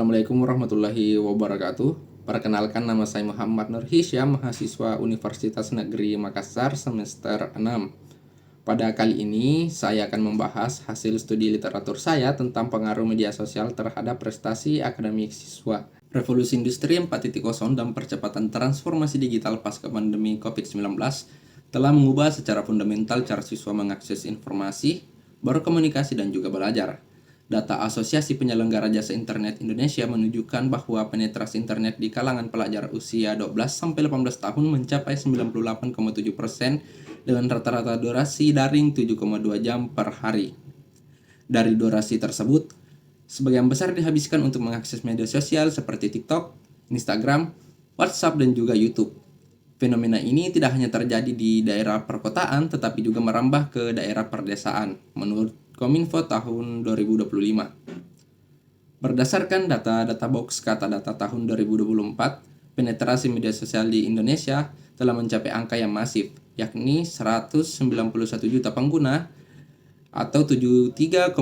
Assalamualaikum warahmatullahi wabarakatuh. Perkenalkan, nama saya Muhammad Nur Hisyam, mahasiswa Universitas Negeri Makassar semester 6. Pada kali ini saya akan membahas hasil studi literatur saya tentang pengaruh media sosial terhadap prestasi akademik siswa. Revolusi Industri 4.0 dan percepatan transformasi digital pasca pandemi COVID-19 telah mengubah secara fundamental cara siswa mengakses informasi, berkomunikasi, dan juga belajar. Data Asosiasi Penyelenggara Jasa Internet Indonesia menunjukkan bahwa penetrasi internet di kalangan pelajar usia 12-18 tahun mencapai 98,7% dengan rata-rata durasi daring 7,2 jam per hari. Dari durasi tersebut, sebagian besar dihabiskan untuk mengakses media sosial seperti TikTok, Instagram, WhatsApp, dan juga YouTube. Fenomena ini tidak hanya terjadi di daerah perkotaan, tetapi juga merambah ke daerah perdesaan, menurut Kominfo tahun 2025. Berdasarkan data box Kata Data tahun 2024, penetrasi media sosial di Indonesia telah mencapai angka yang masif, yakni 191 juta pengguna atau 73,7%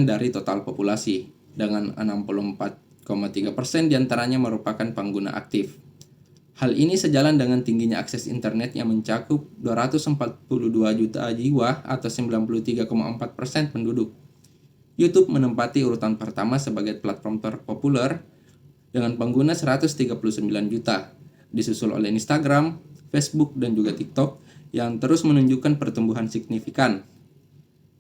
dari total populasi, dengan 64,3% diantaranya merupakan pengguna aktif. Hal ini sejalan dengan tingginya akses internet yang mencakup 242 juta jiwa atau 93,4% penduduk. YouTube menempati urutan pertama sebagai platform terpopuler dengan pengguna 139 juta, disusul oleh Instagram, Facebook, dan juga TikTok yang terus menunjukkan pertumbuhan signifikan.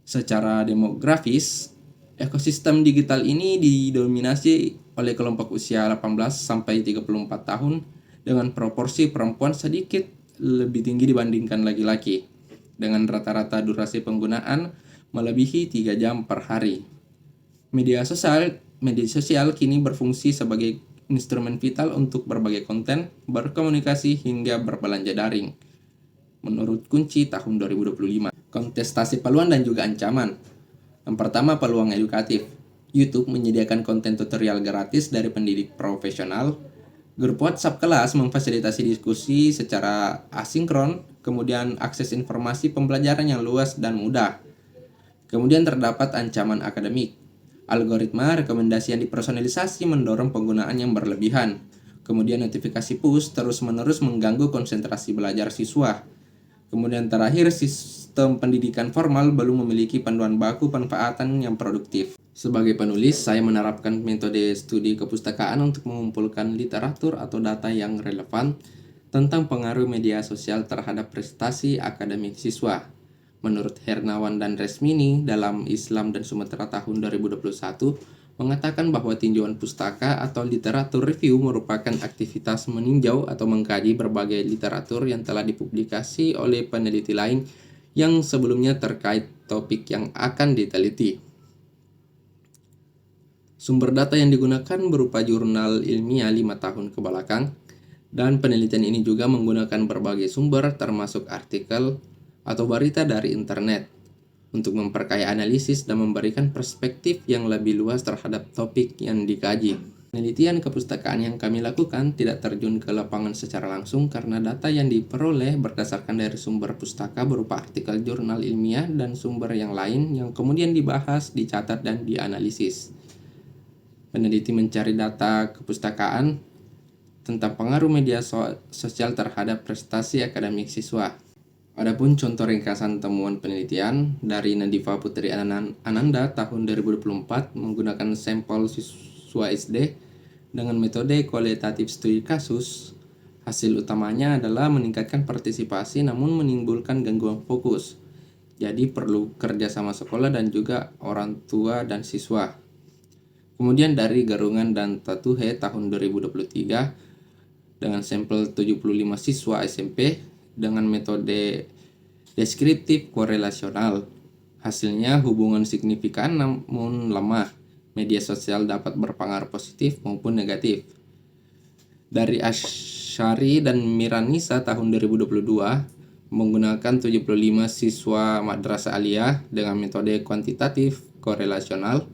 Secara demografis, ekosistem digital ini didominasi oleh kelompok usia 18-34 tahun dengan proporsi perempuan sedikit lebih tinggi dibandingkan laki-laki, dengan rata-rata durasi penggunaan melebihi 3 jam per hari. Media sosial kini berfungsi sebagai instrumen vital untuk berbagai konten, berkomunikasi, hingga berbelanja daring. Menurut Kunci tahun 2025, kontestasi peluang dan juga ancaman. Yang pertama, peluang edukatif. YouTube menyediakan konten tutorial gratis dari pendidik profesional. Grup WhatsApp kelas memfasilitasi diskusi secara asinkron, kemudian akses informasi pembelajaran yang luas dan mudah. Kemudian terdapat ancaman akademik. Algoritma rekomendasi yang dipersonalisasi mendorong penggunaan yang berlebihan. Kemudian notifikasi push terus-menerus mengganggu konsentrasi belajar siswa. Kemudian terakhir, sistem pendidikan formal belum memiliki panduan baku pemanfaatan yang produktif. Sebagai penulis, saya menerapkan metode studi kepustakaan untuk mengumpulkan literatur atau data yang relevan tentang pengaruh media sosial terhadap prestasi akademik siswa. Menurut Hernawan dan Resmini dalam Islam dan Sumatera tahun 2021, mengatakan bahwa tinjauan pustaka atau literatur review merupakan aktivitas meninjau atau mengkaji berbagai literatur yang telah dipublikasi oleh peneliti lain yang sebelumnya terkait topik yang akan diteliti. Sumber data yang digunakan berupa jurnal ilmiah 5 tahun ke belakang, dan penelitian ini juga menggunakan berbagai sumber termasuk artikel atau berita dari internet untuk memperkaya analisis dan memberikan perspektif yang lebih luas terhadap topik yang dikaji. Penelitian kepustakaan yang kami lakukan tidak terjun ke lapangan secara langsung karena data yang diperoleh berdasarkan dari sumber pustaka berupa artikel jurnal ilmiah dan sumber yang lain yang kemudian dibahas, dicatat, dan dianalisis. Peneliti mencari data kepustakaan tentang pengaruh media sosial terhadap prestasi akademik siswa. Adapun contoh ringkasan temuan penelitian dari Nadifa Putri Ananda tahun 2024 menggunakan sampel siswa SD dengan metode kualitatif studi kasus. Hasil utamanya adalah meningkatkan partisipasi namun menimbulkan gangguan fokus. Jadi perlu kerjasama sekolah dan juga orang tua dan siswa. Kemudian dari Garungan dan Tatuhe tahun 2023 dengan sampel 75 siswa SMP dengan metode deskriptif korelasional. Hasilnya hubungan signifikan namun lemah. Media sosial dapat berpengaruh positif maupun negatif. Dari Asyari dan Miranisa tahun 2022 menggunakan 75 siswa madrasah aliyah dengan metode kuantitatif korelasional.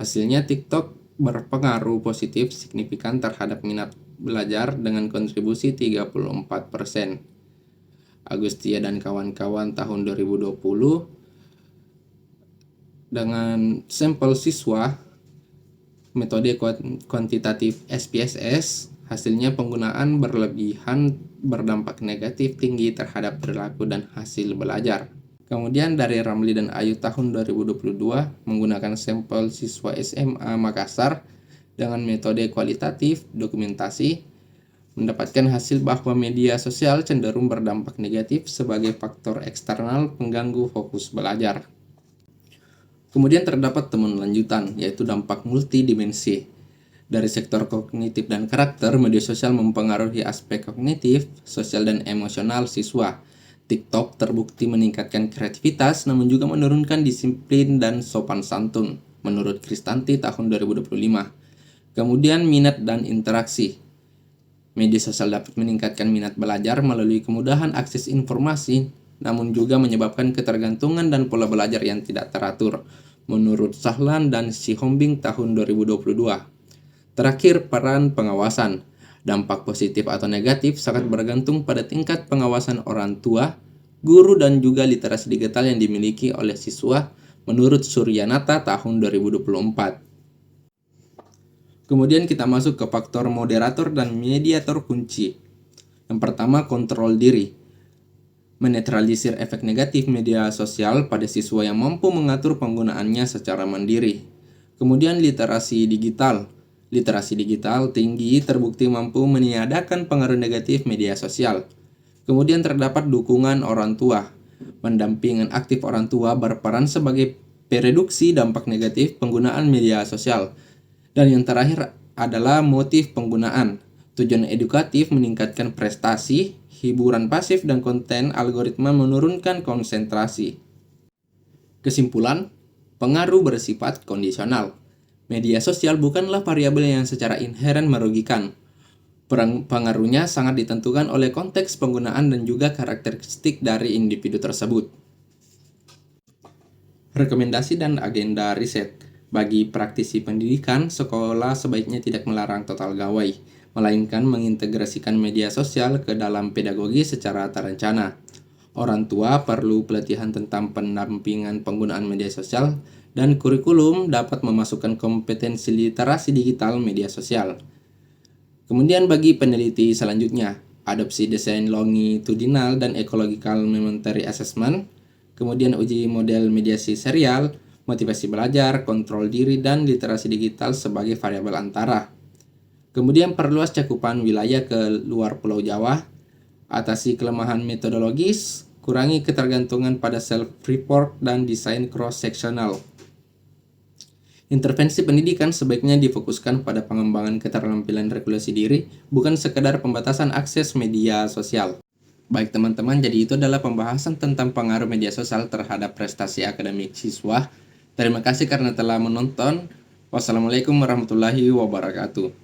Hasilnya TikTok berpengaruh positif signifikan terhadap minat belajar dengan kontribusi 34%. Agustia dan kawan-kawan tahun 2020 dengan sampel siswa metode kuantitatif SPSS, hasilnya penggunaan berlebihan berdampak negatif tinggi terhadap perilaku dan hasil belajar. Kemudian dari Ramli dan Ayu tahun 2022 menggunakan sampel siswa SMA Makassar dengan metode kualitatif dokumentasi mendapatkan hasil bahwa media sosial cenderung berdampak negatif sebagai faktor eksternal pengganggu fokus belajar. Kemudian terdapat temuan lanjutan, yaitu dampak multidimensi. Dari sektor kognitif dan karakter, media sosial mempengaruhi aspek kognitif, sosial, dan emosional siswa. TikTok terbukti meningkatkan kreativitas, namun juga menurunkan disiplin dan sopan santun, menurut Kristanti tahun 2025. Kemudian minat dan interaksi. Media sosial dapat meningkatkan minat belajar melalui kemudahan akses informasi, namun juga menyebabkan ketergantungan dan pola belajar yang tidak teratur, menurut Sahlan dan Sihombing tahun 2022. Terakhir, peran pengawasan. Dampak positif atau negatif sangat bergantung pada tingkat pengawasan orang tua, guru, dan juga literasi digital yang dimiliki oleh siswa, menurut Suryanata tahun 2024. Kemudian kita masuk ke faktor moderator dan mediator kunci. Yang pertama, kontrol diri. Menetralisir efek negatif media sosial pada siswa yang mampu mengatur penggunaannya secara mandiri. Kemudian literasi digital. Literasi digital tinggi terbukti mampu meniadakan pengaruh negatif media sosial. Kemudian terdapat dukungan orang tua. Pendampingan aktif orang tua berperan sebagai pereduksi dampak negatif penggunaan media sosial. Dan yang terakhir adalah motif penggunaan. Tujuan edukatif meningkatkan prestasi, hiburan pasif, dan konten algoritma menurunkan konsentrasi. Kesimpulan, pengaruh bersifat kondisional. Media sosial bukanlah variabel yang secara inheren merugikan. Pengaruhnya sangat ditentukan oleh konteks penggunaan dan juga karakteristik dari individu tersebut. Rekomendasi dan agenda riset. Bagi praktisi pendidikan, sekolah sebaiknya tidak melarang total gawai, melainkan mengintegrasikan media sosial ke dalam pedagogi secara terencana. Orang tua perlu pelatihan tentang pendampingan penggunaan media sosial, dan kurikulum dapat memasukkan kompetensi literasi digital media sosial. Kemudian bagi peneliti selanjutnya, adopsi desain longitudinal dan ecological momentary assessment, kemudian uji model mediasi serial, motivasi belajar, kontrol diri, dan literasi digital sebagai variabel antara. Kemudian perluas cakupan wilayah ke luar Pulau Jawa, atasi kelemahan metodologis, kurangi ketergantungan pada self-report, dan desain cross-sectional. Intervensi pendidikan sebaiknya difokuskan pada pengembangan keterampilan regulasi diri, bukan sekedar pembatasan akses media sosial. Baik teman-teman, jadi itu adalah pembahasan tentang pengaruh media sosial terhadap prestasi akademik siswa. Terima kasih karena telah menonton. Wassalamualaikum warahmatullahi wabarakatuh.